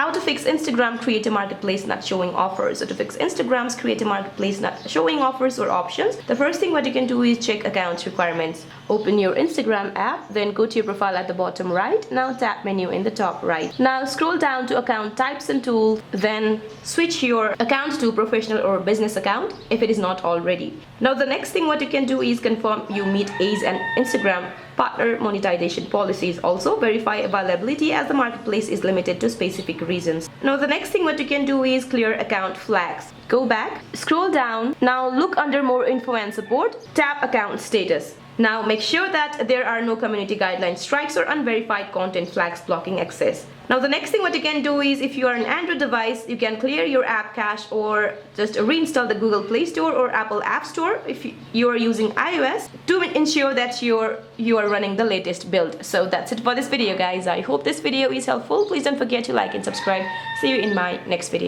How to fix Instagram create a marketplace not showing offers. So to fix Instagram's create a marketplace not showing offers or options, the first thing what you can do is check account requirements. Open your Instagram app, then go to your profile at the bottom right. Now tap menu in the top right. Now scroll down to account types and tools, then switch your account to professional or business account if it is not already. Now the next thing what you can do is confirm you meet ACE and Instagram partner monetization policies. Also verify availability as the marketplace is limited to specific reasons. Now the next thing what you can do is clear account flags. Go back, scroll down, now look under more info and support, tap account status. Now make sure that there are no community guideline strikes or unverified content flags blocking access. Now the next thing what you can do is, if you are an Android device, you can clear your app cache or just reinstall the Google Play Store or Apple App Store if you are using iOS to ensure that you are running the latest build. So that's it for this video, guys. I hope this video is helpful. Please don't forget to like and subscribe. See you in my next video.